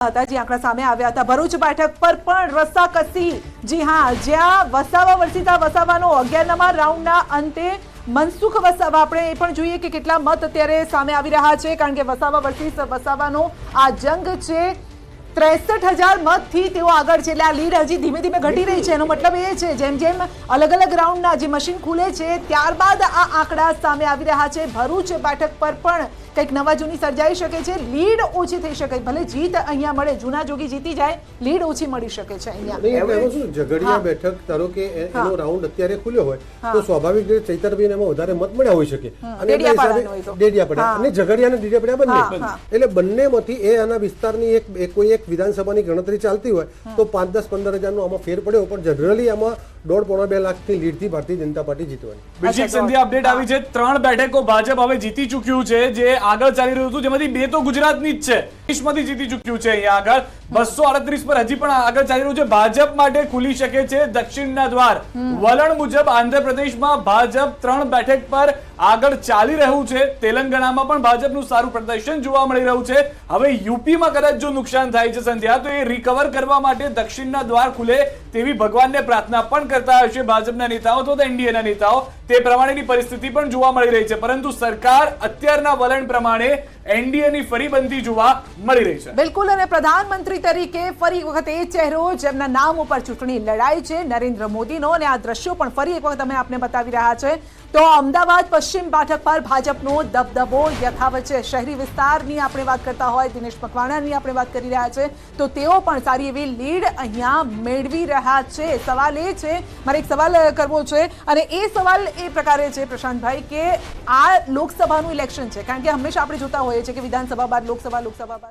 હતા જે આંકડા સામે આવ્યા હતા। ભરૂચ બેઠક પર પણ રસ્સાકસી। જી હા, જ્યાં વસાવા વર્સિતા વસાવાનો 11મા રાઉન્ડના અંતે મનસુખ વસાવા, આપણે એ પણ જોઈએ કે કેટલા મત અત્યારે સામે આવી રહ્યા છે, કારણ કે વસાવા વર્સિસ વસાવાનો આ જંગ છે। 63,000 મતથી તેઓ આગળ છે, એટલે આ લીડ હજી ધીમે ધીમે ઘટી રહી છે। એનો મતલબ એ છે જેમ જેમ અલગ અલગ રાઉન્ડના જે મશીન ખુલે છે ત્યારબાદ આ આંકડા સામે આવી રહ્યા છે। ભરૂચ બેઠક પર પણ કંઈક નવા જૂની સર્જાઈ શકે છે, લીડ ઓછી થઈ શકે, ભલે જીત અહીંયા મળે, જૂના જોગી જીતી જાય, લીડ ઓછી મળી શકે છે અહીંયા। ઝઘડિયા બેઠક ધારો કે એનો રાઉન્ડ અત્યારે ખુલ્યો હોય તો સ્વાભાવિક રીતે ચૈતરભાઈને એમાં વધારે મત મળ્યા હોઈ શકે, અને ડેડિયાપાડા અને ઝઘડિયા અને ડેડિયાપાડા બંને, એટલે બંનેમાંથી એ આના વિસ્તારની કોઈ એક વિધાનસભાની ગણતરી ચાલતી હોય તો 5-10-15,000નો આમાં ફેર પડ્યો, પણ જનરલી આમાં 1.5-2 લાખની લીડથી ભારતીય જનતા પાર્ટી જીતવાની। બીજી એક સંધ્યા અપડેટ આવી છે, 3 બેઠકો ભાજપ હવે જીતી ચૂક્યું છે, જે આગળ ચાલી રહ્યું હતું, જેમાંથી 2 તો ગુજરાતની જ છે, દેશમાંથી જીતી ચૂક્યું છે। અહીંયા આગળ 238 પર હજી પણ આગળ ચાલી રહ્યું છે। ભાજપ માટે ખુલી શકે છે દક્ષિણના દ્વાર। વલણ મુજબ આંધ્રપ્રદેશમાં ભાજપ 3 બેઠક પર આગળ ચાલી રહ્યું છે, તેલંગાણામાં પણ ભાજપનું સારું પ્રદર્શન જોવા મળી રહ્યું છે। હવે યુપીમાં કદાચ જો નુકસાન થાય છે સંધ્યા, તો એ રિકવર કરવા માટે દક્ષિણના દ્વાર ખુલે તેવી ભગવાનને પ્રાર્થના પણ કરતા હશે ભાજપના નેતાઓ, તો એનડીએના નેતાઓ, તે પ્રમાણેની પરિસ્થિતિ પણ જોવા મળી રહી છે। પરંતુ સરકાર અત્યારના વલણ પ્રમાણે એનડીએની ફરીબંધી જોવા મળી રહી છે। બિલકુલ, અને પ્રધાનમંત્રી તરીકે ફરી વખત એ ચહેરો જેમના નામ ઉપર ચૂંટણી લડાઈ છે, નરેન્દ્ર મોદીનો, અને આ દ્રશ્યો પણ ફરી એક વખત અમે આપને બતાવી રહ્યા છે। તો અમદાવાદ પશ્ચિમ બેઠક પર ભાજપનો દબદબો યથાવત છે। શહેરી વિસ્તારની આપણે વાત કરતા હોય, દિનેશ મકવાણાની આપણે વાત કરી રહ્યા છે, તો તેઓ પણ સારી એવી લીડ અહીંયા મેળવી રહ્યા છે। સવાલ એ છે, મારે એક સવાલ કરવો છે, અને એ સવાલ એ પ્રકારે છે પ્રશાંતભાઈ, કે આ લોકસભાનું ઇલેક્શન છે, કારણ કે હંમેશા આપણે જોતા હોઈએ છીએ કે વિધાનસભા બાદ લોકસભા, લોકસભા બાદ